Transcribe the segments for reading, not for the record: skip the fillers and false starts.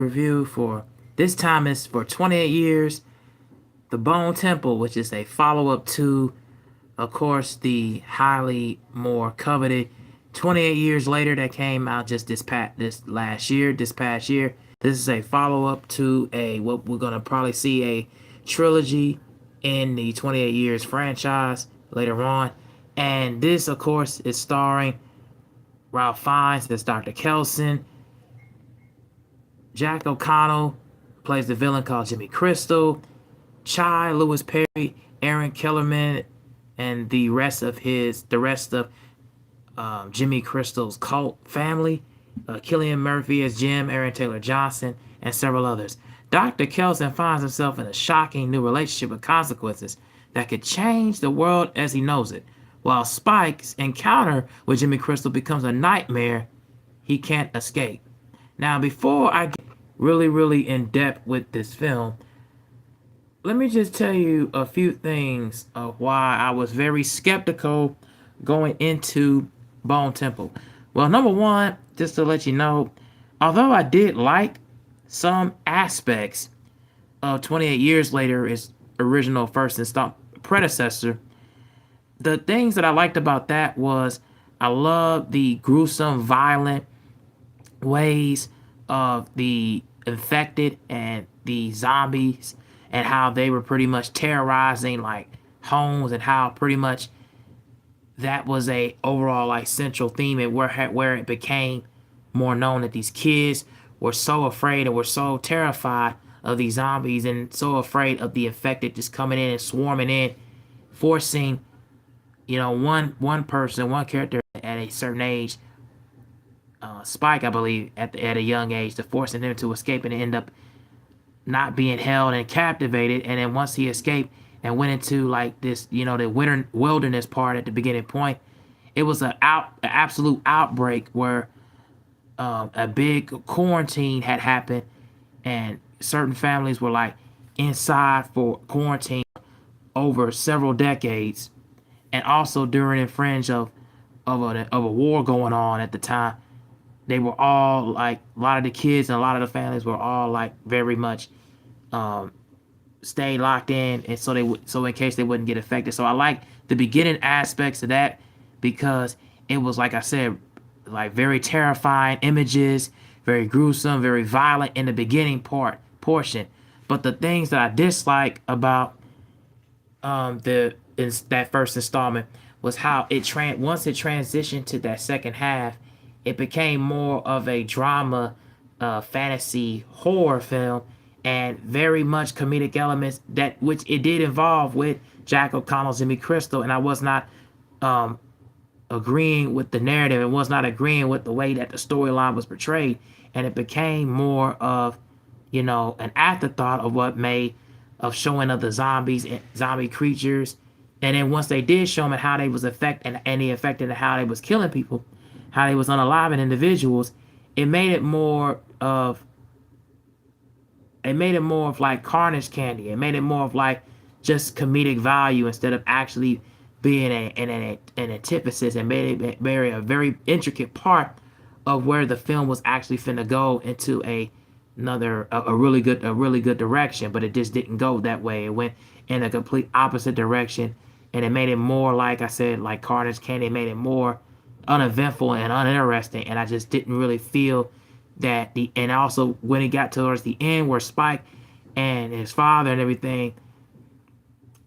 review for this time is for 28 years. The Bone Temple, which is a follow-up to, of course, the highly more coveted 28 years later that came out just this past year. This is a follow-up to a what we're gonna probably see a trilogy in the 28 years franchise later on. And this, of course, is starring Ralph Fiennes as Dr. Kelson. Jack O'Connell plays the villain called Jimmy Crystal. Chai, Lewis Parry, Erin Kellyman, and the rest of Jimmy Crystal's cult family. Cillian Murphy as Jim, Aaron Taylor Johnson, and several others. Dr. Kelson finds himself in a shocking new relationship with consequences that could change the world as he knows it, while Spike's encounter with Jimmy Crystal becomes a nightmare he can't escape. Now, before I get really in depth with this film, let me just tell you a few things of why I was very skeptical going into Bone Temple. Well, number one, just to let you know, although I did like some aspects of 28 Years Later, its original first installment predecessor, the things that I liked about that was I loved the gruesome, violent ways of the infected and the zombies and how they were pretty much terrorizing like homes, and how pretty much that was a overall like central theme and where it became more known that these kids were so afraid and were so terrified of these zombies and so afraid of the infected just coming in and swarming in, forcing one person, one character at a certain age, Spike, I believe, at a young age, to forcing him to escape and end up not being held and captivated. And then once he escaped and went into like this, the wilderness part at the beginning point, it was an absolute outbreak where a big quarantine had happened, and certain families were like inside for quarantine over several decades, and also during the fringe of a war going on at the time. They were all like, a lot of the kids and a lot of the families were all like very much stay locked in, and so in case they wouldn't get affected. So I like the beginning aspects of that because it was, like I said, like very terrifying images, very gruesome, very violent in the beginning portion. But the things that I dislike about that first installment was how once it transitioned to that second half, it became more of a drama, fantasy horror film, and very much comedic elements which it did involve with Jack O'Connell's Jimmy Crystal, and I was not agreeing with the narrative and was not agreeing with the way that the storyline was portrayed, and it became more of an afterthought of showing of the zombies and zombie creatures. And then once they did show them how they was affected and the effect and how they was killing people, how they was unaliving individuals, it made it more of like carnage candy. It made it more of like just comedic value instead of actually being an antithesis, and made it a very intricate part of where the film was actually finna go into a really good direction. But it just didn't go that way. It went in a complete opposite direction, and it made it more, like I said, like carnage candy. It made it more uneventful and uninteresting, and I just didn't really feel that and also when it got towards the end where Spike and his father and everything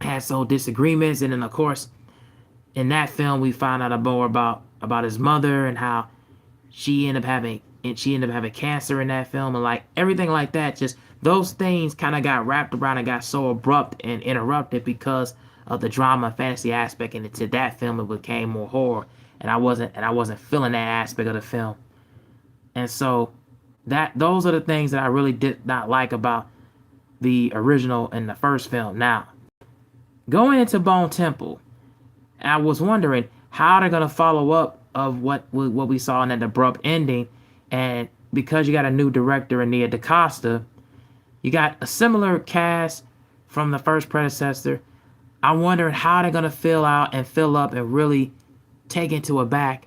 had some disagreements, and then of course in that film we found out more about his mother and how she ended up having cancer in that film, and like everything like that, just those things kind of got wrapped around and got so abrupt and interrupted because of the drama and fantasy aspect, and to that film it became more horror, and I wasn't feeling that aspect of the film. And so those are the things that I really did not like about the original and the first film. Now, going into Bone Temple, I was wondering how they're gonna follow up of what we saw in that abrupt ending, and because you got a new director in Nia DaCosta, you got a similar cast from the first predecessor. I'm wondering how they're gonna fill out and fill up and really take into a back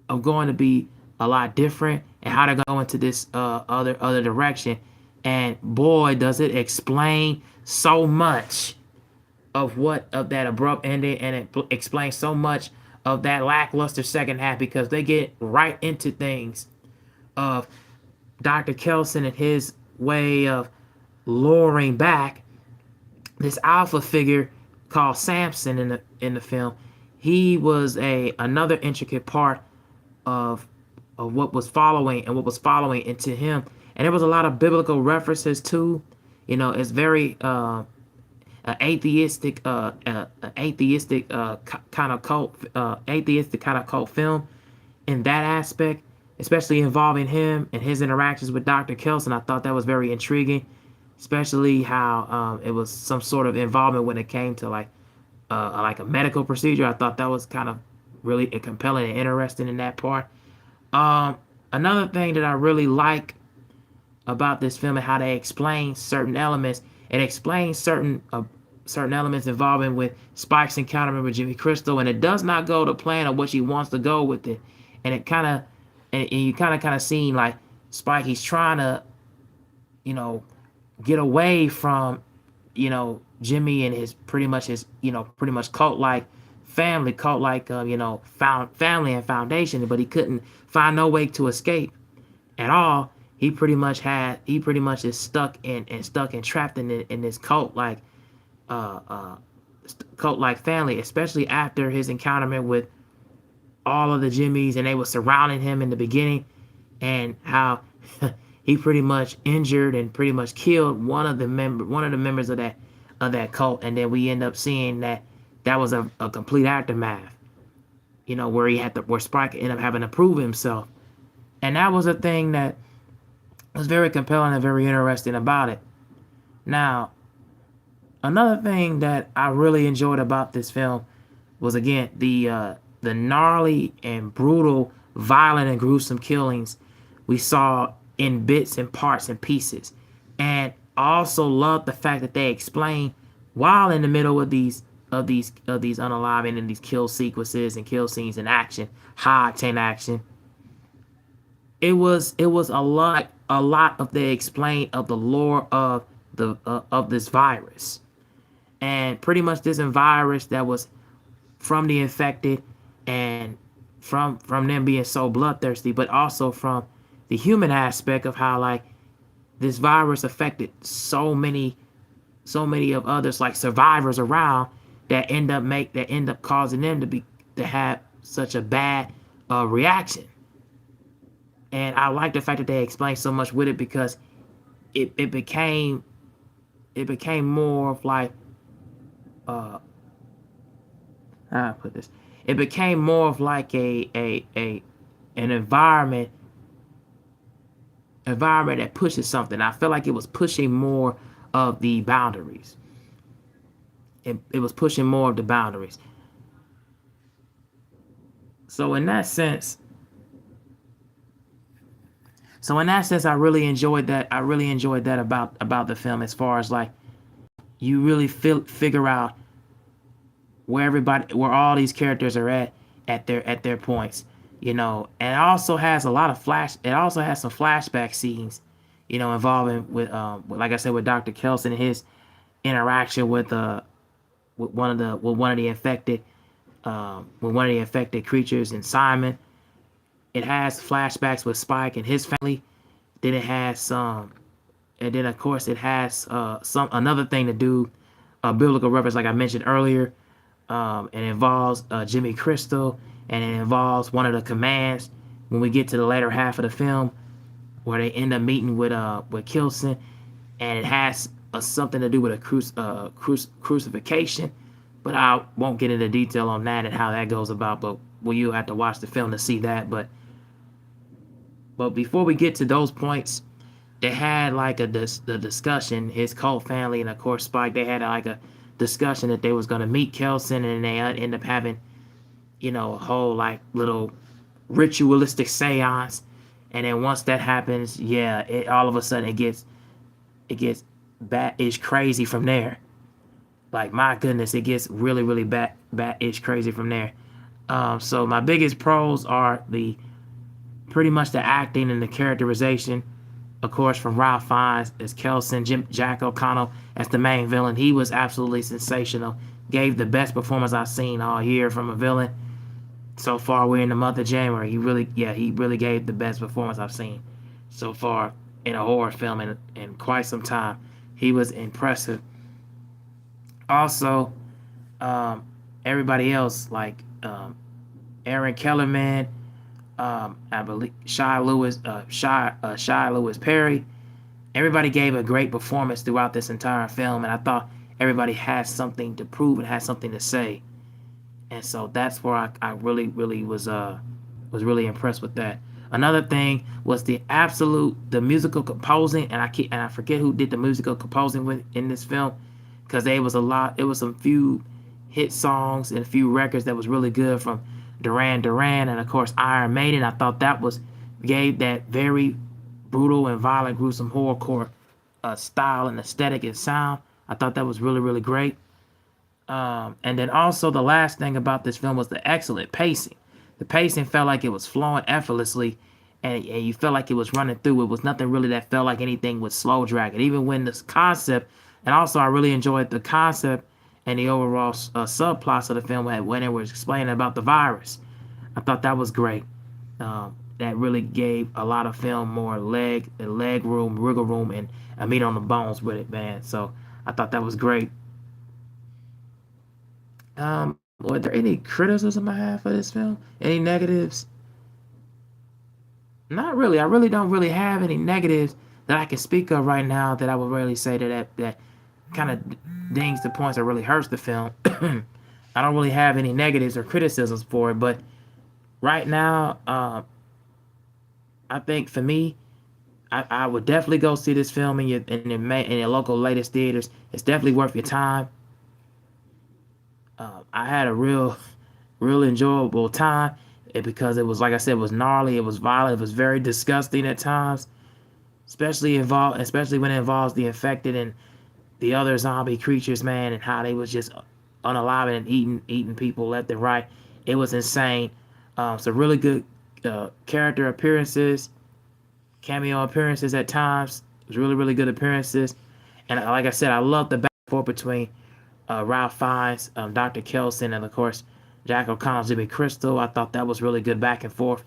of going to be a lot different and how to go into this other direction. And boy, does it explain so much of that abrupt ending, and it explains so much of that lackluster second half, because they get right into things of Dr. Kelson and his way of luring back this alpha figure called Samson in the film. He was another intricate part of what was following into him, and there was a lot of biblical references too. It's very atheistic kind of cult film in that aspect, especially involving him and his interactions with Dr. Kelson. I thought that was very intriguing, especially how it was some sort of involvement when it came to like a medical procedure. I thought that was kind of really compelling and interesting in that part. Another thing that I really like about this film is how they explain certain elements. It explains certain elements involving with Spike's encounter with Jimmy Crystal, and it does not go to plan of what she wants to go with it. And it and you kind of seen like Spike, he's trying to, get away from, Jimmy and his pretty much cult-like family, family and foundation, but he couldn't find no way to escape at all. He pretty much is stuck and trapped in this cult-like family, especially after his encounter with all of the Jimmys, and they were surrounding him in the beginning, and how he pretty much injured and pretty much killed one of the members of that cult. And then we end up seeing that was a complete aftermath, where Spike ended up having to prove himself. And that was a thing that was very compelling and very interesting about it. Now, another thing that I really enjoyed about this film was, again, the gnarly and brutal, violent and gruesome killings we saw in bits and parts and pieces. And I also love the fact that they explain, while in the middle of these unaliving and these kill sequences and kill scenes in action, high octane action, it was a lot of the explain of the lore of this virus, and pretty much this virus that was from the infected, and from them being so bloodthirsty, but also from the human aspect of how like this virus affected so many of others, like survivors around, that end up causing them to have such a bad reaction. And I like the fact that they explained so much with it, because it became more of like how do I put this? It became more of like an environment that pushes something. I feel like it was pushing more of the boundaries. It was pushing more of the boundaries. So in that sense, I really enjoyed that. About the film, as far as like you really figure out where all these characters are at their points, and it also has a lot of it also has some flashback scenes, involving with like I said, with Dr. Kelson and his interaction with one of the infected creatures, and Simon. It has flashbacks with Spike and his family. Then it has some, and then of course it has another thing to do, biblical reference, like I mentioned earlier. It involves Jimmy Crystal, and it involves one of the commands when we get to the later half of the film, where they end up meeting with Kelson, and it has something to do with a crucifixion, but I won't get into detail on that and how that goes about. But you'll have to watch the film to see that. But before we get to those points, they had like the discussion, his cult family, and of course Spike. They had like a discussion that they was gonna meet Kelson, and they end up having, a whole like little ritualistic seance. And then once that happens, all of a sudden it gets bad-ish crazy from there. Like, my goodness, it gets really, really bad-ish crazy from there. So my biggest pros are the pretty much the acting and the characterization, of course, from Ralph Fiennes as Kelson, Jack O'Connell as the main villain. He was absolutely sensational. Gave the best performance I've seen all year from a villain. So far, we're in the month of January. He really gave the best performance I've seen so far in a horror film in quite some time. He was impressive. Also, everybody else like Erin Kellyman, I believe Shy Lewis Parry. Everybody gave a great performance throughout this entire film, and I thought everybody had something to prove and had something to say. And so that's where I really was really impressed with that. Another thing was the musical composing, and I forget who did the musical composing in this film, because there was it was some few hit songs and a few records that was really good from Duran Duran and of course Iron Maiden. I thought that gave that very brutal and violent, gruesome horrorcore style and aesthetic and sound. I thought that was really great. And then also the last thing about this film was the excellent pacing. The pacing felt like it was flowing effortlessly, and you felt like it was running through. It was nothing really that felt like anything would slow drag it. Even when this concept, and also I really enjoyed the concept and the overall subplots of the film when it was explaining about the virus. I thought that was great. That really gave a lot of film more leg room, wiggle room, and a meat on the bones with it, man. So I thought that was great. Were there any criticism I have for this film? Any negatives? Not really. I really don't really have any negatives that I can speak of right now that I would really say that kind of dings the points that really hurts the film. I don't really have any negatives or criticisms for it, but right now, I think for me, I would definitely go see this film in your local latest theaters. It's definitely worth your time. I had a real enjoyable time because it was, like I said, it was gnarly, it was violent, it was very disgusting at times, especially when it involves the infected and the other zombie creatures, man, and how they was just unaliving and eating people left and right. It was insane. Some really good character appearances, cameo appearances at times. It was really good appearances, and like I said, I love the back and forth between Ralph Fiennes, Dr. Kelson, and of course Jack O'Connell's Jimmy Crystal. I thought that was really good back and forth.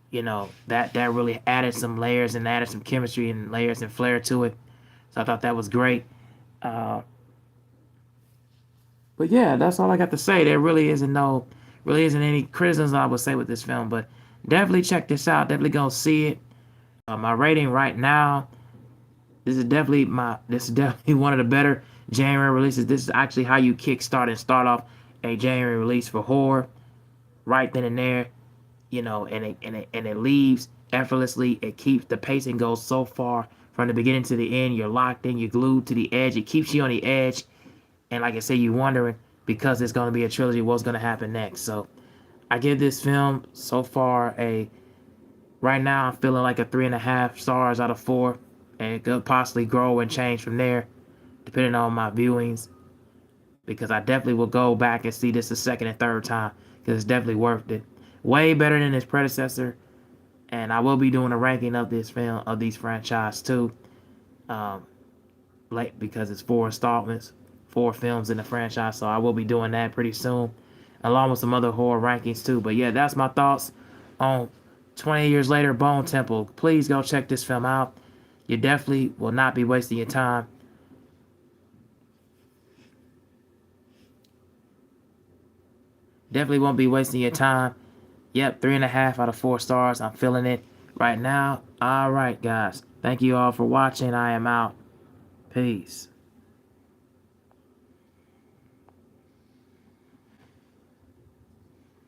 You know, that really added some layers and added some chemistry and layers and flair to it. So I thought that was great. But yeah, that's all I got to say. There really isn't any criticism I would say with this film, but definitely check this out. Definitely go see it. My rating right now, this is definitely one of the better January releases. This is actually how you kickstart and start off a January release for horror, right then and there, you know, and it leaves effortlessly. It keeps the pacing goes so far from the beginning to the end. You're locked in, you're glued to the edge. It keeps you on the edge, and like I say, you're wondering because it's going to be a trilogy, what's going to happen next. So I give this film so far right now I'm feeling like a 3.5 stars out of 4, and it could possibly grow and change from there depending on my viewings, because I definitely will go back and see this a second and third time because it's definitely worth it. Way better than its predecessor, and I will be doing a ranking of these franchise too, because it's 4 installments, 4 films in the franchise, so I will be doing that pretty soon, along with some other horror rankings too. But yeah, that's my thoughts on 20 Years Later, Bone Temple. Please go check this film out. You definitely will not be wasting your time. Definitely won't be wasting your time. Yep, 3.5 out of 4 stars. I'm feeling it right now. All right, guys. Thank you all for watching. I am out. Peace.